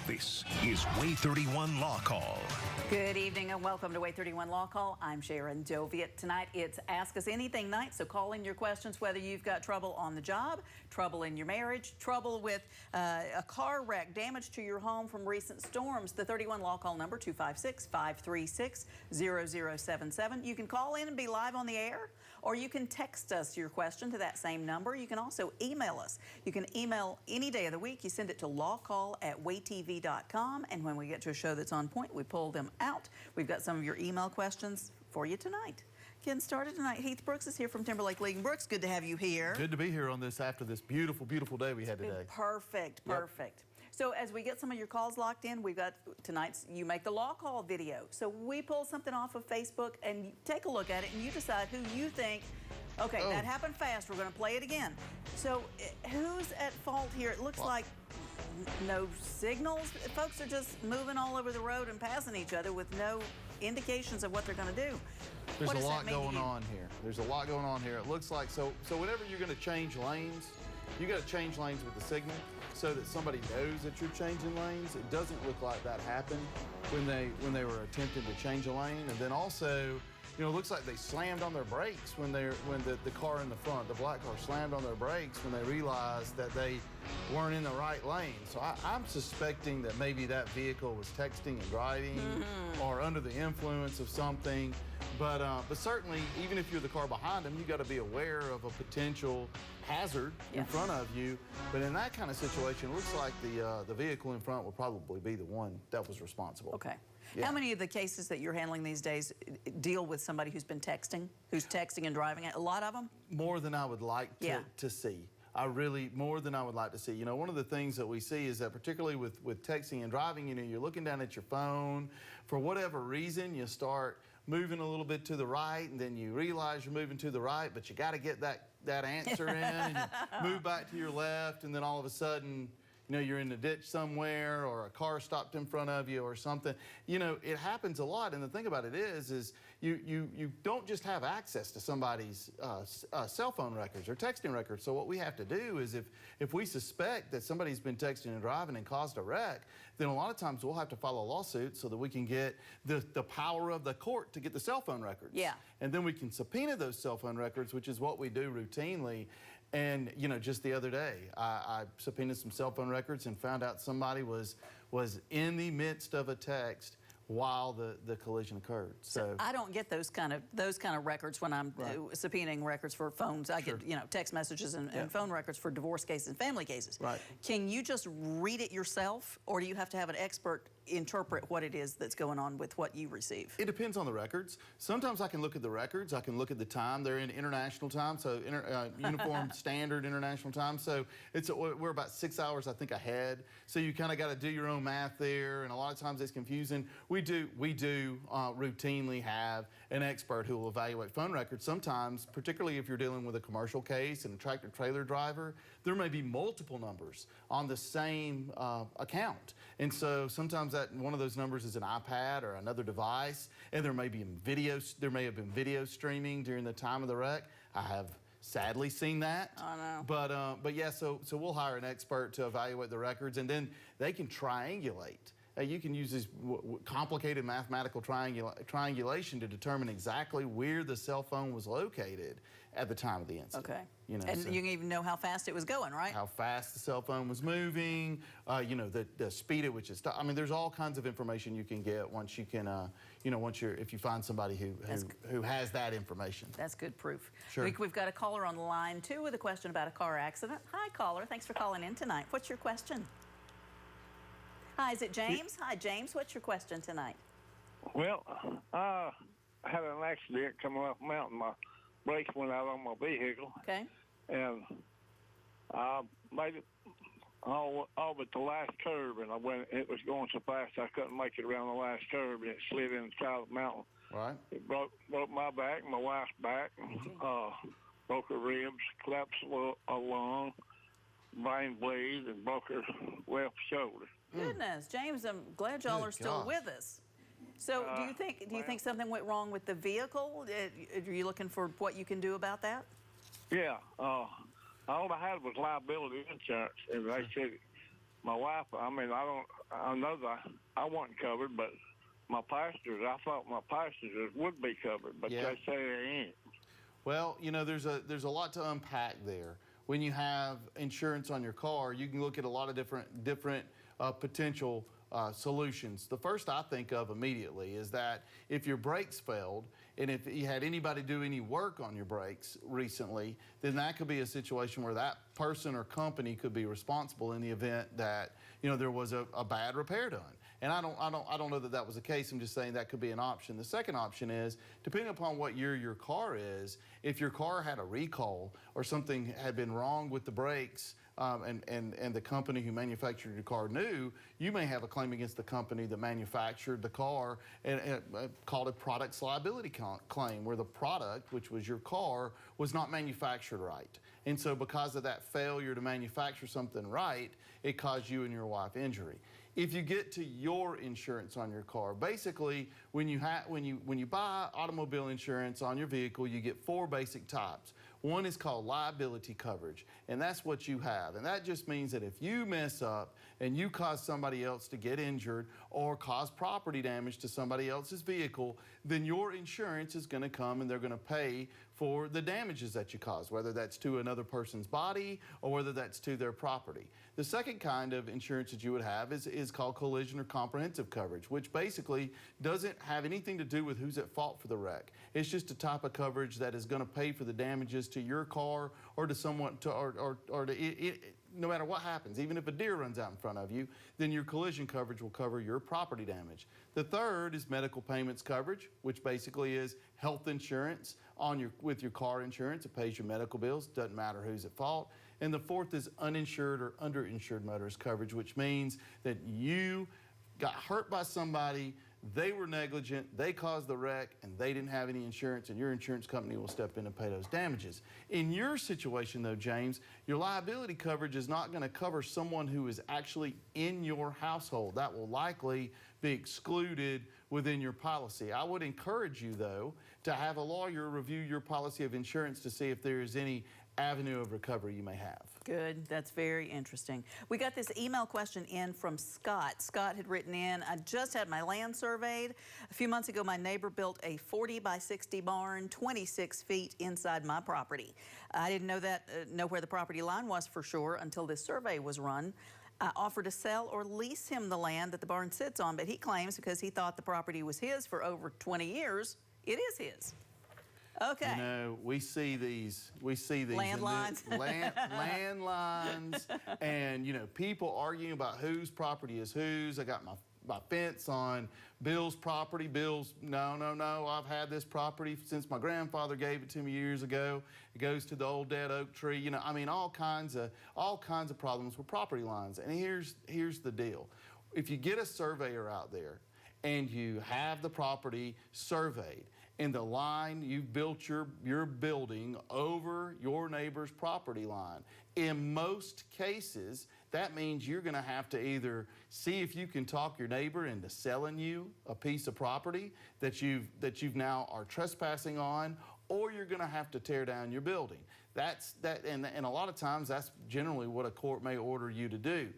This is WAAY 31 Law Call. Good evening and welcome to WAAY 31 Law Call. I'm Sharon Doviet. Tonight it's Ask Us Anything night, so call in your questions whether you've got trouble on the job, trouble in your marriage, trouble with a car wreck, damage to your home from recent storms. The 31 Law Call number 256-536-0077. You can call in and be live on the air, or you can text us your question to that same number. You can also email us. You can email any day of the week. You send it to lawcall@waaytv.com, and when we get to a show that's on point, we pull them out. We've got some of your email questions for you tonight. Getting started tonight, Heath Brooks is here from Timberlake League. Brooks, good to have you here. Good to be here on this after this beautiful, beautiful day we had today. Perfect, perfect. Yep. So as we get some of your calls locked in, we've got tonight's You Make the Law Call video. So we pull something off of Facebook and you take a look at it and you decide who you think, okay, that happened fast, we're going to play it again. So who's at fault here? It looks like no signals. Folks are just moving all over the road and passing each other with no indications of what they're going to do. There's a lot going on here. There's a lot going on here. It looks like, so whenever you're going to change lanes, you got to change lanes with the signal so that somebody knows that you're changing lanes. It doesn't look like that happened when they were attempting to change a lane. And then also, you know, it looks like they slammed on their brakes when the car in the front, the black car, slammed on their brakes when they realized that they weren't in the right lane. So I'm suspecting that maybe that vehicle was texting and driving or under the influence of something. But certainly, even if you're the car behind them, you got to be aware of a potential hazard in front of you. But in that kind of situation, it looks like the vehicle in front will probably be the one that was responsible. Okay. Yeah. How many of the cases that you're handling these days deal with somebody who's been texting, who's texting and driving? A lot of them? More than I would like to see. More than I would like to see. You know, one of the things that we see is that particularly with texting and driving, you know, you're looking down at your phone. For whatever reason, you start moving a little bit to the right, and then you realize you're moving to the right, but you got to get that answer in, and you move back to your left, and then all of a sudden, you know, you're in a ditch somewhere, or a car stopped in front of you or something. You know, it happens a lot, and the thing about it is you don't just have access to somebody's cell phone records or texting records. So what we have to do is if we suspect that somebody's been texting and driving and caused a wreck, then a lot of times we'll have to file a lawsuit so that we can get the power of the court to get the cell phone records. Yeah. And then we can subpoena those cell phone records, which is what we do routinely. And, you know, just the other day, I subpoenaed some cell phone records and found out somebody was in the midst of a text while the collision occurred. So I don't get those kind of records when I'm subpoenaing records for phones. I get, you know, text messages and phone records for divorce cases and family cases. Right. Can you just read it yourself, or do you have to have an expert interpret what it is that's going on with what you receive? It depends on the records. Sometimes I can look at the records. I can look at the time. They're in international time, so uniform standard international time. So we're about 6 hours, I think, ahead. So you kind of got to do your own math there, and a lot of times it's confusing. We do routinely have an expert who will evaluate phone records. Sometimes, particularly if you're dealing with a commercial case and a tractor-trailer driver, there may be multiple numbers on the same account. And so sometimes one of those numbers is an iPad or another device, and there may have been video streaming during the time of the wreck. I have sadly seen that. Oh, no. But yeah, so we'll hire an expert to evaluate the records, and then they can triangulate. You can use this complicated mathematical triangulation to determine exactly where the cell phone was located at the time of the incident. Okay. You know, and you can even know how fast it was going, right? How fast the cell phone was moving, you know, the speed at which it stopped. I mean, there's all kinds of information you can get once you can, you know, if you find somebody who has that information. That's good proof. Sure. We've got a caller on the line, too, with a question about a car accident. Hi, caller. Thanks for calling in tonight. What's your question? Hi, is it James? Hi, James. What's your question tonight? Well, I had an accident coming up the mountain. My brakes went out on my vehicle. Okay. And I made it all but the last curve, and it was going so fast I couldn't make it around the last curve, and it slid in the side of the mountain. Right. It broke my back, my wife's back, broke her ribs, collapsed a lung, brain bleed, and broke her left shoulder. Goodness, James, I'm glad y'all are still with us. So do you think something went wrong with the vehicle? Are you looking for what you can do about that? Yeah. All I had was liability insurance, and they said my wife, I mean, I know that I wasn't covered, but my passengers, I thought my passengers would be covered, but they say they ain't. Well, you know, there's a lot to unpack there. When you have insurance on your car, you can look at a lot of different potential solutions. The first I think of immediately is that if your brakes failed, and if you had anybody do any work on your brakes recently, then that could be a situation where that person or company could be responsible in the event that, you know, there was a bad repair done. And I don't know that that was the case. I'm just saying that could be an option. The second option is, depending upon what year your car is, if your car had a recall or something had been wrong with the brakes, and the company who manufactured your car knew, you may have a claim against the company that manufactured the car and called a products liability claim, where the product, which was your car, was not manufactured right. And so because of that failure to manufacture something right, it caused you and your wife injury. If you get to your insurance on your car, basically when you buy automobile insurance on your vehicle, you get 4 basic types. One is called liability coverage, and that's what you have. And that just means that if you mess up and you cause somebody else to get injured or cause property damage to somebody else's vehicle, then your insurance is going to come and they're going to pay for the damages that you cause, whether that's to another person's body or whether that's to their property. The second kind of insurance that you would have is called collision or comprehensive coverage, which basically doesn't have anything to do with who's at fault for the wreck. It's just a type of coverage that is going to pay for the damages to your car or to someone, no matter what happens. Even if a deer runs out in front of you, then your collision coverage will cover your property damage. The third is medical payments coverage, which basically is health insurance with your car insurance. It pays your medical bills, doesn't matter who's at fault. And the fourth is uninsured or underinsured motorist coverage, which means that you got hurt by somebody, they were negligent, they caused the wreck, and they didn't have any insurance, and your insurance company will step in and pay those damages. In your situation, though, James, your liability coverage is not going to cover someone who is actually in your household. That will likely be excluded within your policy. I would encourage you, though, to have a lawyer review your policy of insurance to see if there is any avenue of recovery you may have. Good. That's very interesting. We got this email question in from Scott. Scott had written in, I just had my land surveyed. A few months ago, my neighbor built a 40 by 60 barn, 26 feet inside my property. I didn't know where the property line was for sure until this survey was run. I offered to sell or lease him the land that the barn sits on, but he claims because he thought the property was his for over 20 years, it is his. Okay. You know, we see these landlines, landlines, and you know, people arguing about whose property is whose. I got my fence on Bill's property. Bill's no. I've had this property since my grandfather gave it to me years ago. It goes to the old dead oak tree. You know, I mean, all kinds of problems with property lines. And here's the deal: if you get a surveyor out there and you have the property surveyed, and the line, you've built your building over your neighbor's property line, in most cases, that means you're going to have to either see if you can talk your neighbor into selling you a piece of property that you've now are trespassing on, or you're going to have to tear down your building. And a lot of times that's generally what a court may order you to do.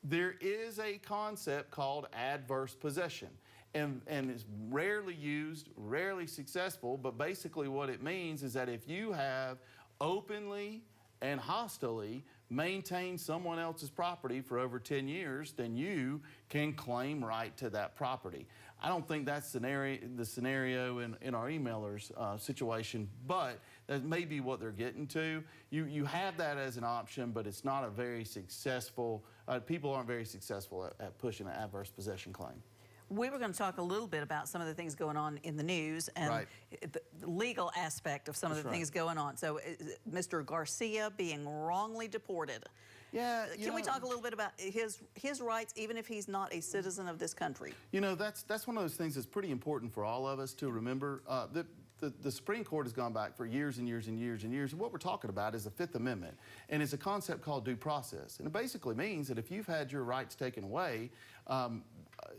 There is a concept called adverse possession. And it's rarely used, rarely successful, but basically what it means is that if you have openly and hostilely maintained someone else's property for over 10 years, then you can claim right to that property. I don't think that's the scenario in our emailer's situation, but that may be what they're getting to. You have that as an option, but it's not a very successful, people aren't very successful at pushing an adverse possession claim. We were going to talk a little bit about some of the things going on in the news and the legal aspect of some of the things going on. So Mr. Garcia being wrongly deported. Yeah. Can we talk a little bit about his rights, even if he's not a citizen of this country? You know, that's one of those things that's pretty important for all of us to remember. The Supreme Court has gone back for years and years and years and years. And what we're talking about is the Fifth Amendment. And it's a concept called due process. And it basically means that if you've had your rights taken away,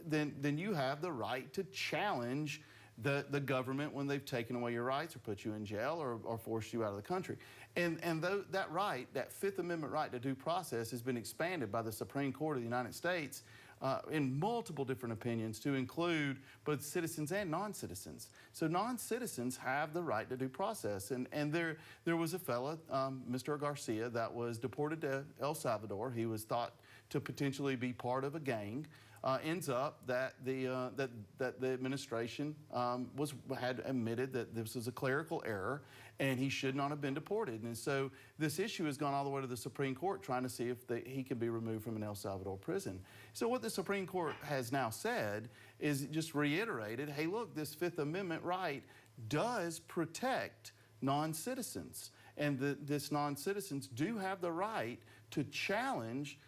then you have the right to challenge the government when they've taken away your rights or put you in jail or forced you out of the country. that right, that Fifth Amendment right to due process, has been expanded by the Supreme Court of the United States in multiple different opinions to include both citizens and non-citizens. So non-citizens have the right to due process. And there was a fella, Mr. Garcia, that was deported to El Salvador. He was thought to potentially be part of a gang. Ends up that the administration had admitted that this was a clerical error and he should not have been deported. And so this issue has gone all the way to the Supreme Court trying to see if he can be removed from an El Salvador prison. So what the Supreme Court has now said is just reiterated, hey, look, this Fifth Amendment right does protect non-citizens. And this non-citizens do have the right to challenge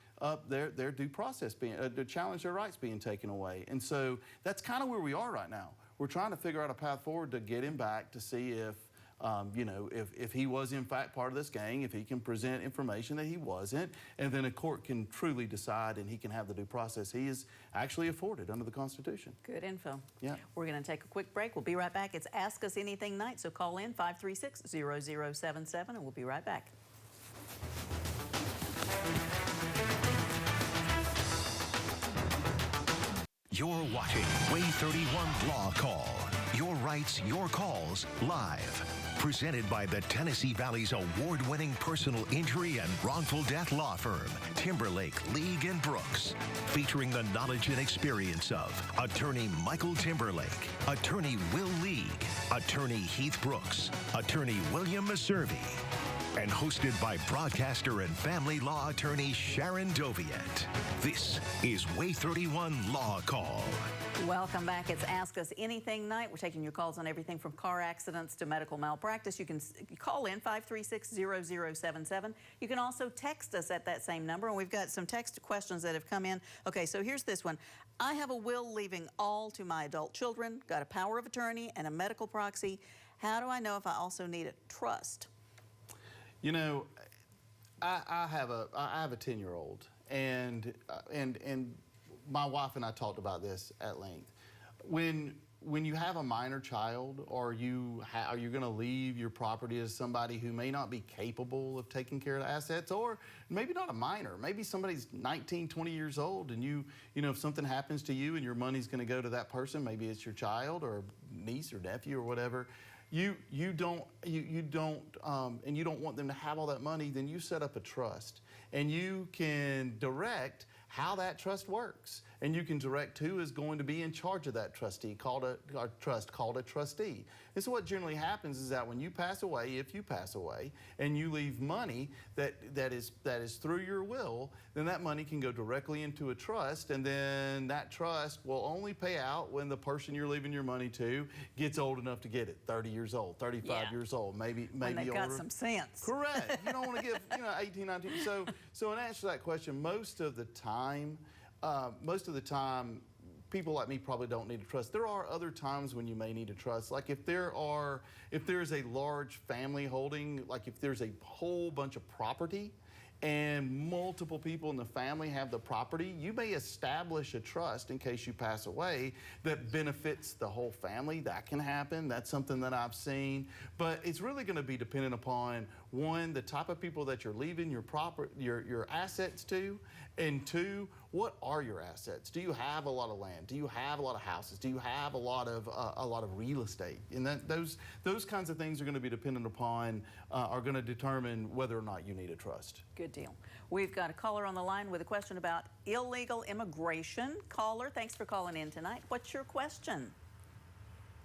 their due process being, to challenge their rights being taken away. And so that's kind of where we are right now. We're trying to figure out a path forward to get him back to see if, if he was in fact part of this gang, if he can present information that he wasn't, and then a court can truly decide and he can have the due process he is actually afforded under the Constitution. Good info. Yeah. We're going to take a quick break. We'll be right back. It's Ask Us Anything Night, so call in 536-0077 and we'll be right back. You're watching WAAY 31 Law Call. Your rights, your calls, live. Presented by the Tennessee Valley's award-winning personal injury and wrongful death law firm, Timberlake, League & Brooks. Featuring the knowledge and experience of Attorney Michael Timberlake, Attorney Will League, Attorney Heath Brooks, Attorney William Maservi. And hosted by broadcaster and family law attorney Sharon Doviet. This is WAAY 31 Law Call. Welcome back. It's Ask Us Anything Night. We're taking your calls on everything from car accidents to medical malpractice. You can call in 536-0077. You can also text us at that same number, and we've got some text questions that have come in. Okay, so here's this one. I have a will leaving all to my adult children, got a power of attorney and a medical proxy. How do I know if I also need a trust? You know, I have a 10-year-old, and my wife and I talked about this at length. When you have a minor child, or are you going to leave your property to somebody who may not be capable of taking care of the assets, or maybe not a minor, maybe somebody's 19, 20 years old, and you know, if something happens to you and your money's going to go to that person, maybe it's your child or niece or nephew or whatever. You don't want them to have all that money, then you set up a trust, and you can direct how that trust works, and you can direct who is going to be in charge of that trustee, called a trustee. And so what generally happens is that when you pass away, if you pass away, and you leave money that is through your will, then that money can go directly into a trust, and then that trust will only pay out when the person you're leaving your money to gets old enough to get it, 30 years old, 35 years old, maybe when they've older. Got some sense. Correct. You don't want to give 18, 19. So in answer to that question, most of the time, people like me probably don't need a trust. There are other times when you may need a trust, like if there's a large family holding, like if there's a whole bunch of property and multiple people in the family have the property, you may establish a trust in case you pass away that benefits the whole family. That can happen. That's something that I've seen. But it's really going to be dependent upon, one, the type of people that you're leaving your assets to, and two, what are your assets? Do you have a lot of land? Do you have a lot of houses? Do you have a lot of real estate? And those kinds of things are going to be dependent upon, are going to determine whether or not you need a trust. Good deal. We've got a caller on the line with a question about illegal immigration. Caller, thanks for calling in tonight. What's your question?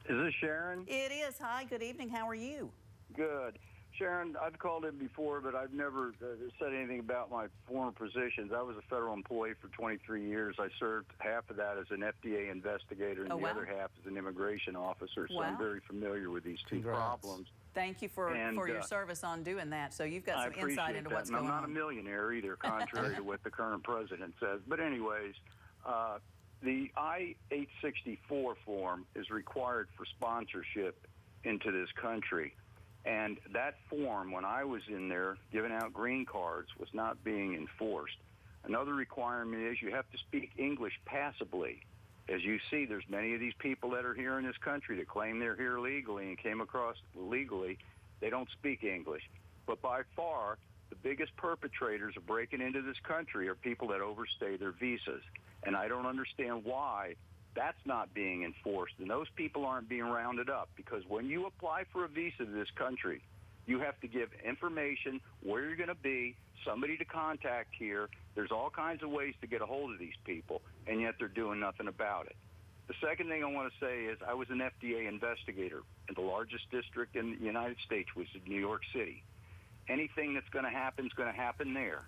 Is this Sharon? It is. Hi, good evening. How are you? Good. Sharon, I've called in before, but I've never said anything about my former positions. I was a federal employee for 23 years. I served half of that as an FDA investigator and the other half as an immigration officer, so I'm very familiar with these two problems. Thank you for your service on doing that. So you've got some insight into what's going on. I'm not a millionaire either, contrary to what the current president says. But anyways, the I-864 form is required for sponsorship into this country. And that form, when I was in there giving out green cards, was not being enforced. Another requirement is you have to speak English passably. As you see, there's many of these people that are here in this country that claim they're here legally and came across legally. They don't speak English. But by far, the biggest perpetrators of breaking into this country are people that overstay their visas. And I don't understand why that's not being enforced. And those people aren't being rounded up, because when you apply for a visa to this country, you have to give information, where you're going to be, somebody to contact here. There's all kinds of ways to get a hold of these people, and yet they're doing nothing about it. The second thing I want to say is I was an FDA investigator, and the largest district in the United States was in New York City. Anything that's going to happen is going to happen there.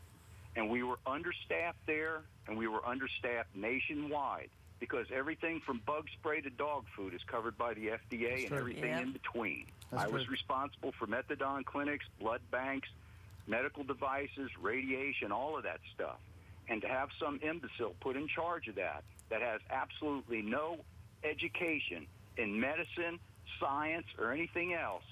And we were understaffed there, and we were understaffed nationwide, because everything from bug spray to dog food is covered by the FDA and everything in between. I was responsible for methadone clinics, blood banks, medical devices, radiation, all of that stuff. And to have some imbecile put in charge of that has absolutely no education in medicine, science, or anything else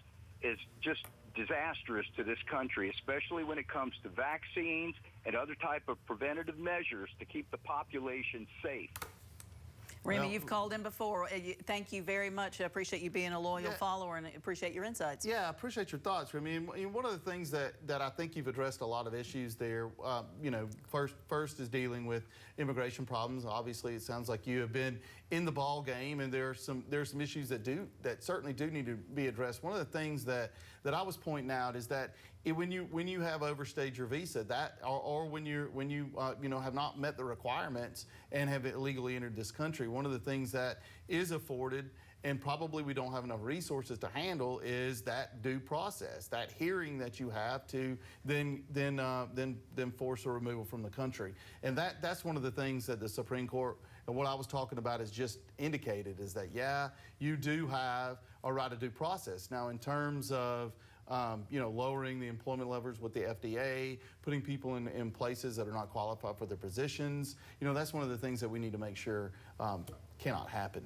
is just disastrous to this country, especially when it comes to vaccines and other type of preventative measures to keep the population safe. Remy, you've called in before. Thank you very much. I appreciate you being a loyal follower and appreciate your insights. Yeah, I appreciate your thoughts, Remy. And one of the things that I think you've addressed a lot of issues there, you know, first is dealing with immigration problems. Obviously, it sounds like you have been in the ball game, and there's some issues that certainly do need to be addressed. One of the things that I was pointing out is that when you have overstayed your visa, or when you know, have not met the requirements and have illegally entered this country, one of the things that is afforded, and probably we don't have enough resources to handle, is that due process, that hearing that you have to then force a removal from the country. And that's one of the things that the Supreme Court, and what I was talking about, is just indicated, is that, yeah, you do have a right to due process. Now, in terms of you know, lowering the employment levels with the FDA, putting people in places that are not qualified for their positions, you know, that's one of the things that we need to make sure cannot happen.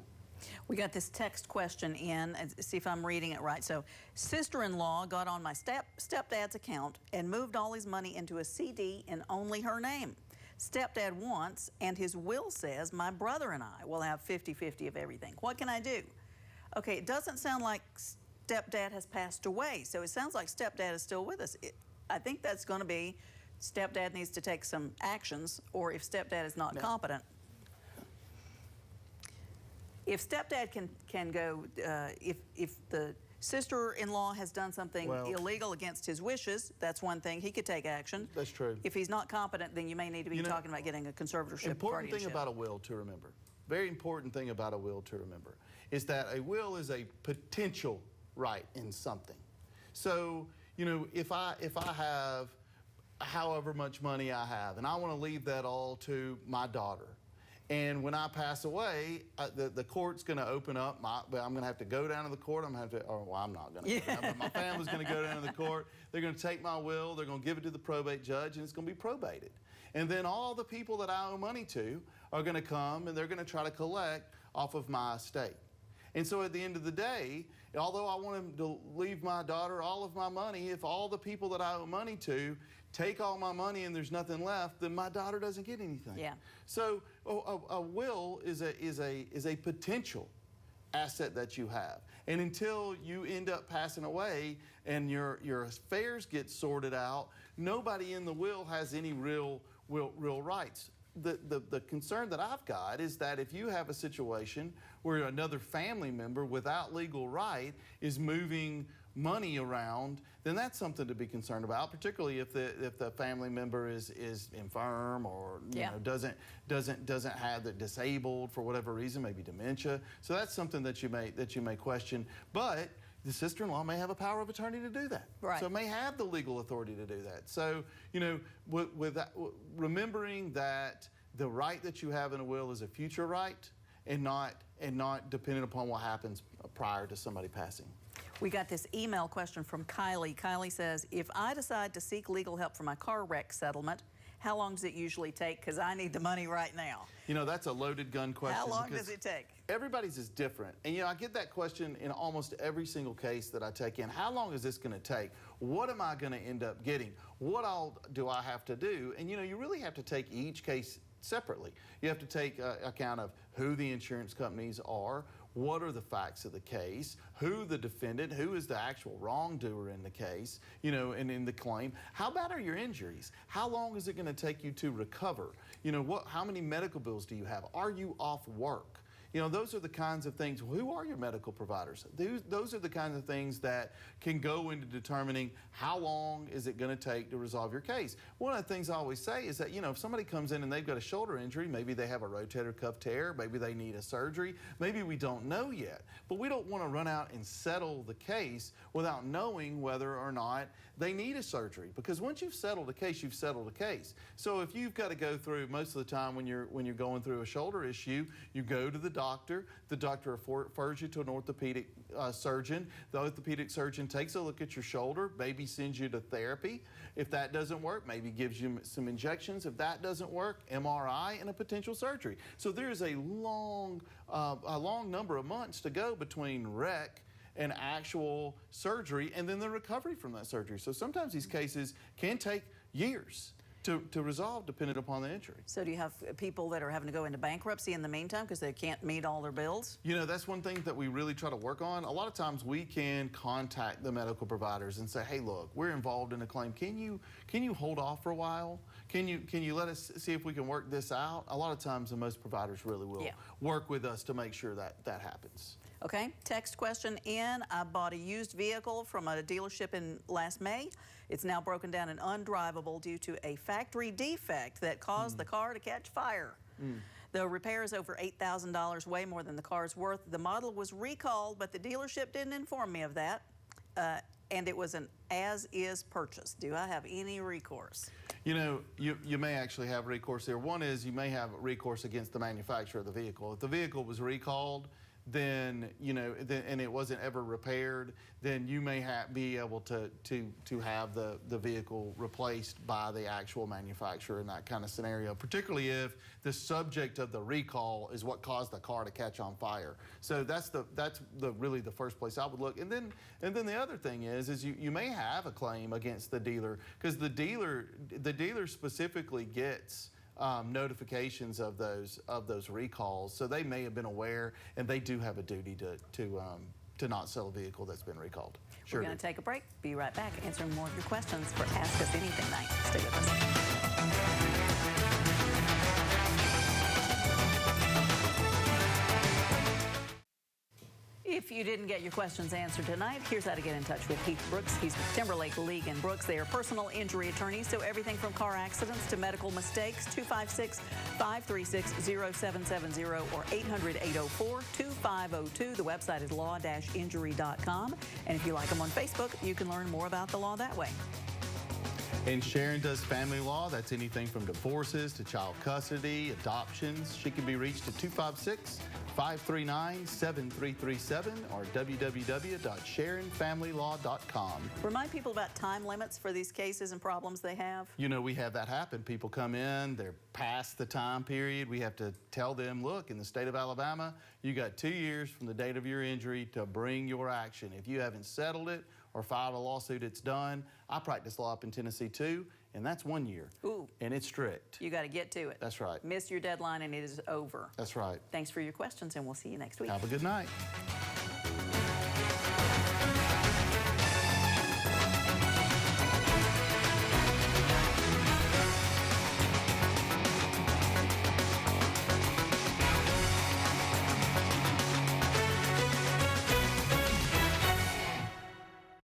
We got this text question in, see if I'm reading it right. So, sister-in-law got on my stepdad's account and moved all his money into a CD in only her name. Stepdad wants, and his will says, my brother and I will have 50-50 of everything. What can I do? Okay, it doesn't sound like stepdad has passed away, so it sounds like stepdad is still with us. I think that's going to be stepdad needs to take some actions, or if stepdad is not competent. If stepdad can go, if the sister-in-law has done something illegal against his wishes, that's one thing. He could take action. That's true. If he's not competent, then you may need to be talking about getting a conservatorship. Important thing about a will to remember, very important thing about a will to remember, is that a will is a potential right in something. So, you know, if I have however much money I have, and I want to leave that all to my daughter, and when I pass away, the court's going to open up. I'm going to have to go down to the court. I'm going to have to, or well, I'm not going to. Yeah. But my family's going to go down to the court. They're going to take my will. They're going to give it to the probate judge, and it's going to be probated. And then all the people that I owe money to are going to come, and they're going to try to collect off of my estate. And so at the end of the day, although I want him to leave my daughter all of my money, if all the people that I owe money to take all my money and there's nothing left, then my daughter doesn't get anything. Yeah. So a will is a potential asset that you have. And until you end up passing away and your affairs get sorted out, nobody in the will has any real rights. The concern that I've got is that if you have a situation where another family member without legal right is moving money around, then that's something to be concerned about, particularly if the family member is infirm, or you know, doesn't have the disabled for whatever reason, maybe dementia. So that's something that you may question. But the sister-in-law may have a power of attorney to do that. Right. So may have the legal authority to do that. So, you know, with that, remembering that the right that you have in a will is a future right, and not dependent upon what happens prior to somebody passing. We got this email question from Kylie. Kylie says, if I decide to seek legal help for my car wreck settlement, how long does it usually take? Because I need the money right now. You know, that's a loaded gun question. How long does it take? Everybody's is different. And, you know, I get that question in almost every single case that I take in. How long is this going to take? What am I going to end up getting? What all do I have to do? And, you know, you really have to take each case separately. You have to take account of who the insurance companies are, what are the facts of the case, who the defendant, who is the actual wrongdoer in the case, you know, and in the claim. How bad are your injuries? How long is it going to take you to recover? You know, how many medical bills do you have? Are you off work? You know, those are the kinds of things. Who are your medical providers? Those are the kinds of things that can go into determining how long is it going to take to resolve your case. One of the things I always say is that, you know, if somebody comes in and they've got a shoulder injury, maybe they have a rotator cuff tear, maybe they need a surgery, maybe we don't know yet. But we don't want to run out and settle the case without knowing whether or not they need a surgery, because once you've settled a case, you've settled a case. So if you've got to go through, most of the time when you're going through a shoulder issue, you go to the doctor refers you to an orthopedic surgeon. The orthopedic surgeon takes a look at your shoulder, maybe sends you to therapy. If that doesn't work, maybe gives you some injections. If that doesn't work, MRI and a potential surgery. So there's a long number of months to go between rec and actual surgery and then the recovery from that surgery. So sometimes these cases can take years to resolve depending upon the injury. So do you have people that are having to go into bankruptcy in the meantime because they can't meet all their bills? You know, that's one thing that we really try to work on. A lot of times we can contact the medical providers and say, hey, look, we're involved in a claim. Can you hold off for a while? Can you let us see if we can work this out? A lot of times, and most providers really will work with us to make sure that that happens. Okay, text question in. I bought a used vehicle from a dealership in last May. It's now broken down and undrivable due to a factory defect that caused the car to catch fire. The repair is over $8,000, way more than the car's worth. The model was recalled, but the dealership didn't inform me of that. And it was an as-is purchase. Do I have any recourse? You know, you may actually have recourse there. One is you may have recourse against the manufacturer of the vehicle. If the vehicle was recalled, then, you know, and it wasn't ever repaired, then you may be able to have the vehicle replaced by the actual manufacturer in that kind of scenario, particularly if the subject of the recall is what caused the car to catch on fire. So that's really the first place I would look. And then the other thing is you may have a claim against the dealer, because the dealer specifically gets notifications of those recalls, so they may have been aware, and they do have a duty to not sell a vehicle that's been recalled. We're going to take a break. Be right back, answering more of your questions for Ask Us Anything Night. Stay with us. If you didn't get your questions answered tonight, here's how to get in touch with Heath Brooks. He's with Timberlake, League & Brooks. They are personal injury attorneys, so everything from car accidents to medical mistakes. 256-536-0770 or 800-804-2502. The website is law-injury.com. And if you like them on Facebook, you can learn more about the law that way. And Sharon does family law. That's anything from divorces to child custody, adoptions. She can be reached at 256-539-7337 or www.sharonfamilylaw.com. Remind people about time limits for these cases and problems they have. You know, we have that happen. People come in, they're past the time period. We have to tell them, look, in the state of Alabama, you got 2 years from the date of your injury to bring your action. If you haven't settled it or filed a lawsuit, it's done. I practice law up in Tennessee too, and that's 1 year. Ooh. And it's strict. You got to get to it. That's right. Miss your deadline and it is over. That's right. Thanks for your questions, and we'll see you next week. Have a good night.